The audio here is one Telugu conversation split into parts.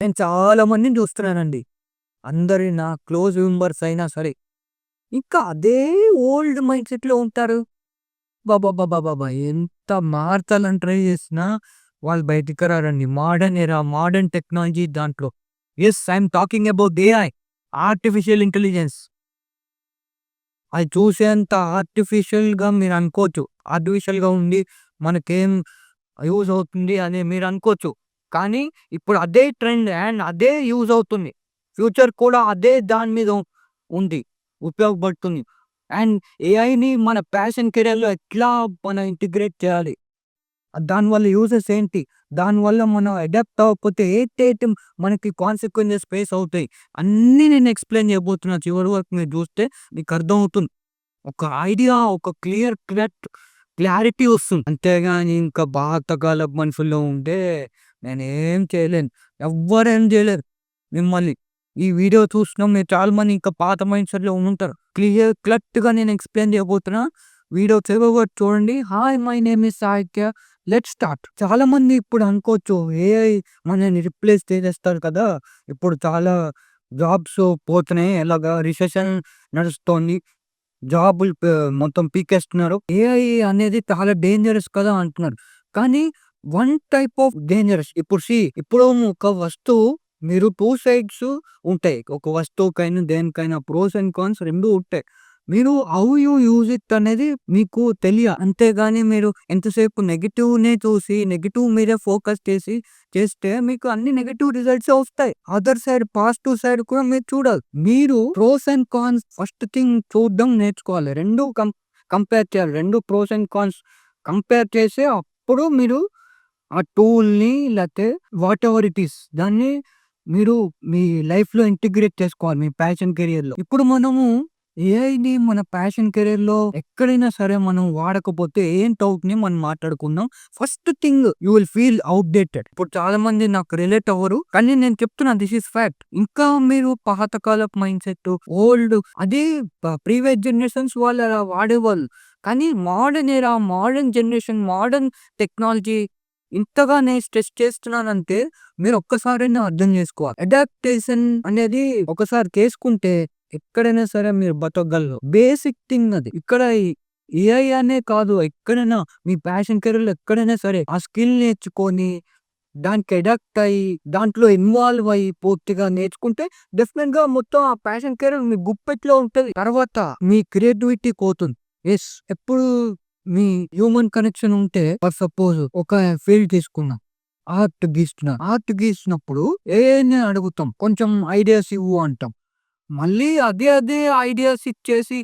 నేను చాలా మందిని చూస్తున్నానండి. అందరి నా క్లోజ్ మెంబర్స్ అయినా సరే, ఇంకా అదే ఓల్డ్ మైండ్ సెట్‌లో ఉంటారు. అబ్బబ్బబ్బబ్బబ్బా! ఎంత మార్చాలని ట్రై చేసినా వాళ్ళు బయటికి రారండి. మోడర్న్ ఎరా, మోడర్న్ టెక్నాలజీ దాంట్లో. Yes, I'm talking about AI, artificial intelligence. అది చూసేంత ఆర్టిఫిషియల్‌గా మీరనుకోవచ్చు. ఆర్టిఫిషియల్‌గా ఉండి మనకేం యూజ్ అవుతుంది అని మీరనుకోవచ్చు. కానీ ఇప్పుడు అదే ట్రెండ్ అండ్ అదే యూజ్ అవుతుంది. ఫ్యూచర్ కూడా అదే దాని మీద ఉంది. ఉపయోగపడుతుంది. అండ్ ఏఐని మన ప్యాషన్ కెరియర్‌లో ఎట్లా మనం ఇంటిగ్రేట్ చేయాలి? దానివల్ల యూజెస్ ఏంటి? దానివల్ల మనం అడాప్ట్ అవ్వకపోతే ఏటేటి మనకి కాన్సిక్వెన్సెస్ ఫేస్ అవుతాయి? అన్నీ నేను ఎక్స్‌ప్లెయిన్ చేయబోతున్నా. చివరి వరకు మీరు చూస్తే మీకర్థమవుతుంది. ఒక ఐడియా, ఒక క్లారిటీ వస్తుంది. అంతేగాని ఇంకా పాతకాలపు మనుషుల్లో ఉంటే నేనేం చేయలేను. ఎవ్వరేం చేయలేరు మిమ్మల్ని. ఈ వీడియో చూసిన మీరు చాలా మంది ఇంకా పాత మైండ్ సెట్‌లో ఉండుంటారు. క్లట్‌గా నేను ఎక్స్‌ప్లెయిన్ చేయబోతున్నా. వీడియో చివరి వరకు చూడండి. హాయ్, మై నేమ్ ఈస్ సాహిత్య. Let's start. చాలా మంది ఇప్పుడు అనుకోవచ్చు ఏఐ మనల్ని రిప్లేస్ చేసేస్తారు కదా! ఇప్పుడు చాలా జాబ్స్ పోతున్నాయి. ఎలాగా రిసెషన్ నడుస్తోంది. జాబులు మొత్తం పీకేస్తున్నారు. ఏఐ అనేది చాలా డేంజరస్ కదా అంటున్నారు. కానీ వన్ టైప్ ఆఫ్ డేంజరస్. ఇప్పుడు ఒక వస్తువు మీరు 2 సైడ్స్ ఉంటాయి. ఒక వస్తువుకైనా, దేనికైనా ప్రోస్ అండ్ కాన్స్ 2 ఉంటాయి. మీరు హౌ యూ యూజ్ ఇట్ అనేది మీకు అంతేగాని మీరు ఎంతసేపు నెగెటివ్‌నే చూసి, నెగెటివ్ మీదే ఫోకస్ చేస్తే మీకు అన్ని నెగెటివ్ రిజల్ట్సే వస్తాయి. అదర్ సైడ్ పాజిటివ్ సైడ్ కూడా మీరు చూడాలి. మీరు pros and cons first thing చూడడం నేర్చుకోవాలి. 2 కంపేర్ చేయాలి. 2 ప్రోస్ అండ్ కాన్స్ కంపేర్ చేసి అప్పుడు మీరు ఆ టూల్‌ని లేతే వాటెవర్ ఇట్ ఈస్ దాన్ని మీరు మీ లైఫ్‌లో ఇంటిగ్రేట్ చేసుకోవాలి మీ ప్యాషన్ కెరియర్‌లో. ఇప్పుడు మనము ఏఐని మన ప్యాషన్ కెరియర్‌లో ఎక్కడైనా సరే మనం వాడకపోతే ఏంటవుతుందని మనం మాట్లాడుకుందాం. First thing you will feel outdated. ఇప్పుడు చాలా మంది నాకు రిలేట్ అవ్వరు. కానీ నేను చెప్తున్నా దిస్ ఈస్ ఫ్యాక్ట్. ఇంకా మీరు పాతకాలపు మైండ్‌సెట్, ఓల్డ్ అది ప్రీవియస్ జనరేషన్స్ వాళ్ళు అలా వాడేవాళ్ళు. కానీ మోడర్న్ ఎరా, మోడర్న్ జనరేషన్, మోడర్న్ టెక్నాలజీ ఇంతగా నేను స్ట్రెస్ చేస్తున్నానంటే మీరు ఒక్కసారైనా అర్థం చేసుకోవాలి. అడాప్టేషన్ అనేది ఒకసారి చేసుకుంటే ఎక్కడైనా సరే మీరు బతకగలరు. బేసిక్ థింగ్ అది. ఇక్కడ ఏఐ అనే కాదు, ఎక్కడైనా మీ ప్యాషన్ కెరియర్‌లో ఎక్కడైనా సరే ఆ స్కిల్ నేర్చుకొని, దానికి అడాప్ట్ అయ్యి, దాంట్లో ఇన్వాల్వ్ అయ్యి పూర్తిగా నేర్చుకుంటే డెఫినిట్‌గా మొత్తం ఆ ప్యాషన్ కెరియర్ మీ గుప్పెట్లో ఉంటది. తర్వాత మీ క్రియేటివిటీ పోతుంది. యెస్. ఎప్పుడు మీ హ్యూమన్ కనెక్షన్ ఉంటే ఫర్ సపోజ్ ఒక ఫీల్డ్ తీసుకుందాం. ఆర్ట్ గీసినప్పుడు ఏఐని అడుగుతాం. కొంచెం ఐడియాస్ ఇవ్వు అంటాం. మళ్ళీ అదే ఐడియాస్ ఇచ్చేసి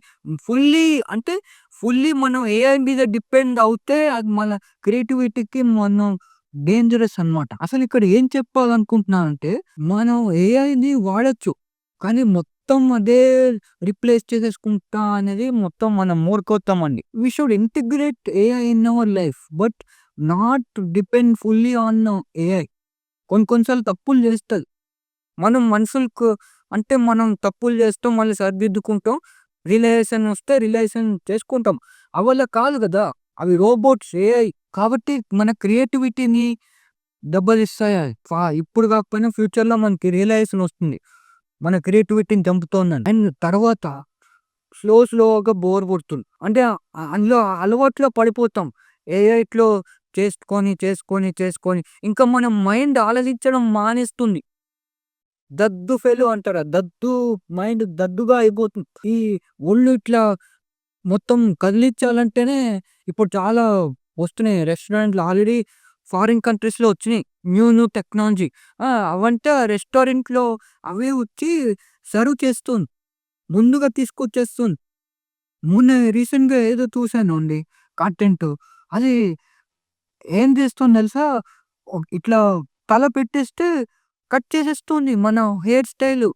ఫుల్లీ అంటే ఫుల్లీ మనం ఏఐ మీద డిపెండ్ అవుతే అది మన క్రియేటివిటీకి మనం డేంజరస్ అన్నమాట. అసలిక్కడ ఏం చెప్పాలనుకుంటున్నానంటే మనం ఏఐని వాడొచ్చు. కానీ మొత్తం అదే రిప్లేస్ చేసేసుకుంటా అనేది మొత్తం మన మూర్ఖత్వం అండి. We should integrate AI in our life. But not depend fully on AI. కొన్ని కొన్ని సార్లు తప్పులు చేస్తది. మనం మనుషులకు అంటే మనం తప్పులు చేస్తాం. మళ్ళీ సరిదిద్దుకుంటాం. రియలైజేషన్ వస్తే రియలైజేషన్ చేసుకుంటాం. అవలా కాదు గదా! అవి రోబోట్స్, ఏఐ. కాబట్టి మన క్రియేటివిటీని దెబ్బతీస్తాయి అవి. ఇప్పుడు కాకపోయినా ఫ్యూచర్‌లో మనకి రియలైజేషన్ వస్తుంది. మన క్రియేటివిటీని చంపుతోందని. అండ్ తర్వాత స్లోగా బోర్ కొడుతుంది. అంటే అందులో అలవాట్లో పడిపోతాం. ఏఐట్లో చేసుకొని ఇంకా మన మైండ్ ఆలోచించడం మానేస్తుంది. దద్దు ఫెలో అంటారా? మైండ్ దద్దుగా అయిపోతుంది. ఈ ఒళ్ళు ఇట్లా మొత్తం కదిలించాలంటేనే ఇప్పుడు చాలా వస్తున్నాయి. రెస్టారెంట్‌లు ఆల్రెడీ ఫారిన్ కంట్రీస్‌లో వచ్చినాయి. New technology. అవంటే రెస్టారెంట్‌లో అవే వచ్చి సర్వ్ చేస్తుంది. ముందుగా తీసుకొచ్చేస్తుంది. మొన్న రీసెంట్‌గా ఏదో చూసానండి కంటెంటు. అది ఏం చేస్తుంది తెలుసా? ఇట్లా తల పెట్టేస్తే కట్ చేసేస్తుంది మన హెయిర్ స్టైలు.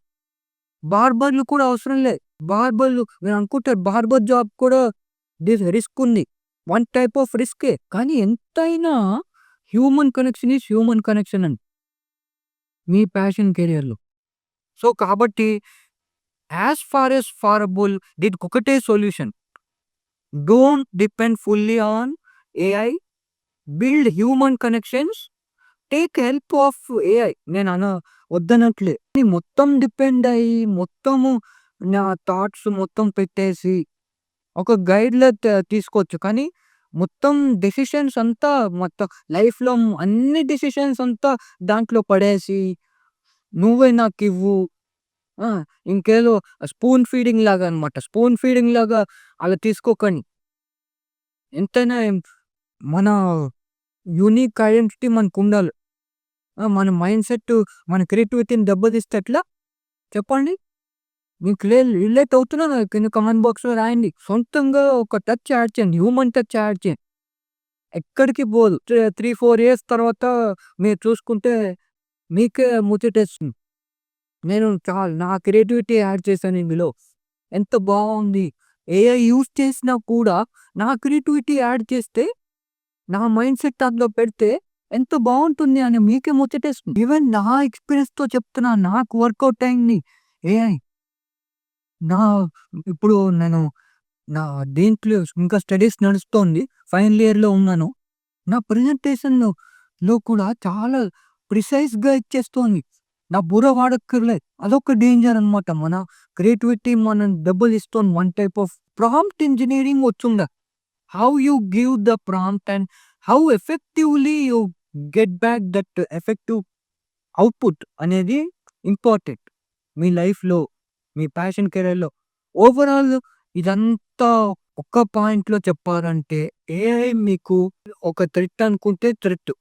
బార్బర్‌లు కూడా అవసరం లే. మీరనుకుంటారు బార్బర్ జాబ్ కూడా రిస్క్ ఉంది. వన్ టైప్ ఆఫ్ రిస్కే. కానీ ఎంతైనా human connection is human connection అండి. మీ ప్యాషన్ కెరియర్‌లో. సో, కాబట్టి యాస్ ఫార్ యాస్ ఫారబుల్ దీనికొకటే solution. Don't depend fully on AI. Build human connections. Take help of AI. వద్దనట్లే. మొత్తం డిపెండ్ అయ్యి, మొత్తము నా థాట్స్ మొత్తం పెట్టేసి, ఒక గైడ్‌లా తీసుకోవచ్చు. కానీ మొత్తం డెసిషన్స్ అంతా మొత్తం లైఫ్‌లో అన్ని డెసిషన్స్ అంతా దాంట్లో పడేసి, నువ్వే నాకివ్వు. ఆ! ఇంకేదో స్పూన్ ఫీడింగ్ లాగా అన్నమాట. స్పూన్ ఫీడింగ్ లాగా అలా తీసుకోకండి. ఎంతైనా మన యూనిక్ ఐడెంటిటీ మనకుండాలి. మన మైండ్ సెట్, మన క్రియేటివిటీని దెబ్బతీస్తే ఎట్లా చెప్పండి? మీకు రిలేట్ అవుతున్నా కింద కామెంట్ బాక్స్‌లో రాయండి. సొంతంగా ఒక టచ్ యాడ్ చేయండి. హ్యూమన్ టచ్ యాడ్ చేయండి. ఎక్కడికి పోదు. 4 ఇయర్స్ తర్వాత మీరు చూసుకుంటే మీకే ముచ్చటేస్తుంది. నేను నా క్రియేటివిటీ యాడ్ చేశాను ఇందులో. ఎంత బావుంది. ఏఐ యూజ్ చేసినా కూడా నా క్రియేటివిటీ యాడ్ చేస్తే, నా మైండ్ సెట్ అందులో పెడితే ఎంత బావుంటుంది అని మీకే ముచ్చటేస్తుంది. ఈవెన్ నా ఎక్స్‌పీరియన్స్‌తో చెప్తున్నా. నాకు వర్కౌట్ అయింది ఏఐ. నా ఇప్పుడు నేను నా దీంట్లో ఇంకా స్టడీస్ నడుస్తోంది. ఫైనల్ ఇయర్‌లో ఉన్నాను. నా ప్రెజెంటేషన్‌లో కూడా చాలా ప్రిసైజ్‌గా ఇచ్చేస్తోంది. నా బుర్ర వాడక్కర్లే. అదొక డేంజర్ అనమాట. మన క్రియేటివిటీ మనం దెబ్బతీస్తోంది. One type of prompt engineering వచ్చుండాలి. How you give the prompt and how effectively you get back that effective output అనేది ఇంపార్టెంట్. మీ లైఫ్‌లో, మీ ప్యాషన్ కెరియర్‌లో ఓవరాల్ ఇదంతా ఒక్క పాయింట్‌లో చెప్పాలంటే ఏఐ మీకు ఒక థ్రెట్ అనుకుంటే థ్రెట్.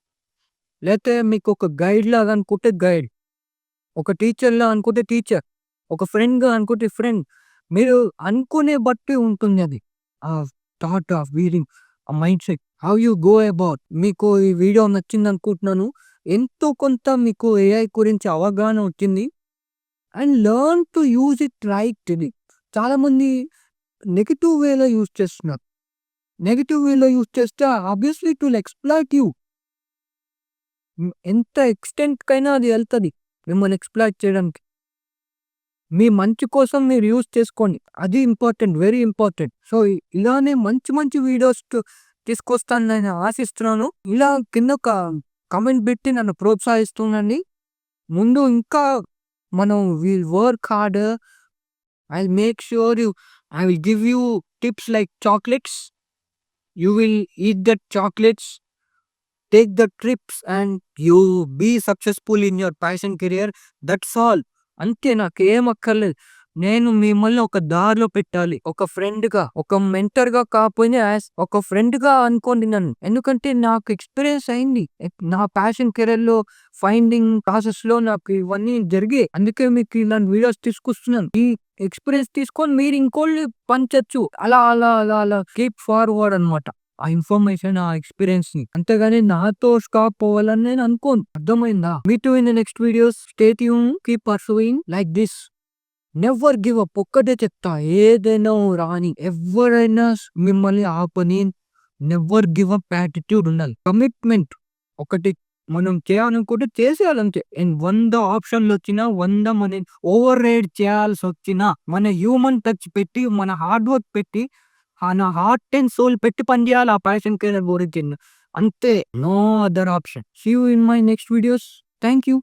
లేతే మీకొక గైడ్‌లాగా అనుకుంటే గైడ్. ఒక టీచర్‌లా అనుకుంటే టీచర్. ఒక ఫ్రెండ్‌గా అనుకుంటే ఫ్రెండ్. మీరు అనుకునే బట్టి ఉంటుందది. ఆ థాట్ ఆఫ్ వీరింగ్ ఆ mind set. How you go about. మీకు ఈ వీడియో నచ్చిందనుకుంటున్నాను. ఎంతో కొంత మీకు ఏఐ గురించి అవగాహన వచ్చింది. And learn to use it rightly. చాలామంది నెగెటివ్ వేలో యూజ్ చేస్తున్నారు. నెగెటివ్ వేలో యూజ్ చేస్తే obviously it will exploit you. ఎంత ఎక్స్‌టెంట్‌కైనా అది ఎళ్తది. మిమ్మల్ని ఎక్స్‌ప్లాయిట్ చేయడానికి. మీ మంచి కోసం మీరు యూజ్ చేసుకోండి. అది ఇంపార్టెంట్. Very important. సో, ఇలానే మంచి మంచి వీడియోస్ తీసుకొస్తానని ఆశిస్తున్నాను. ఇలా కింద ఒక కామెంట్ పెట్టి నన్ను ప్రోత్సహిస్తుండండి. ముందు ఇంకా మనం will work harder. I'll make sure I will give you tips like chocolates. You will eat that chocolates. Take the trips and you be successful in your passion career. That's all. అంతే, నాకేం అక్కర్లేదు. నేను మిమ్మల్ని ఒక దారిలో పెట్టాలి. ఒక ఫ్రెండ్‌గా, ఒక మెంటర్‌గా కాకపోయినా ఒక ఫ్రెండ్‌గా అనుకోండి నన్ను. ఎందుకంటే నాకు ఎక్స్‌పీరియన్స్ అయింది. నా ప్యాషన్ కెరియర్‌లో ఫైండింగ్ ప్రాసెస్‌లో నాకు ఇవన్నీ జరిగాయి. అందుకే మీకు ఇలాంటి వీడియోస్ తీసుకొస్తున్నాను. ఈ ఎక్స్‌పీరియన్స్ తీసుకొని మీరు ఇంకోళ్ళకి పంచొచ్చు. అలా అలా అలా అలా కీప్ ఫార్వర్డ్ అనమాట. ఆ ఇన్ఫర్మేషన్, ఆ ఎక్స్‌పీరియన్స్‌ని. అంతేగాని నాతో స్టాప్ అవ్వాలని నేను అనుకోను. అర్థమైందా? Meet you in the next videos. Stay tune. Keep pursuing like this. Never give up. ఒక్కటే చెప్తా. ఏదైనా రాని, ఎవ్వరైనా మిమ్మల్ని ఆపని, నెవర్ గివ్ అప్ యాటిట్యూడ్ ఉండాలి. కమిట్మెంట్ ఒకటి మనం చేయాలనుకుంటే చేసేయాలంతే. 100 ఆప్షన్‌లొచ్చినా, 100 మనం ఓవర్ రైడ్ చేయాల్సొచ్చినా, మన హ్యూమన్ టచ్ పెట్టి, మన హార్డ్ వర్క్ పెట్టి, నా హార్ట్ అండ్ సోల్ పెట్టి పని చేయాలి ఆ ప్యాషన్ కెరియర్ గురించి. అంతే. No other option. See you in my next videos. Thank you.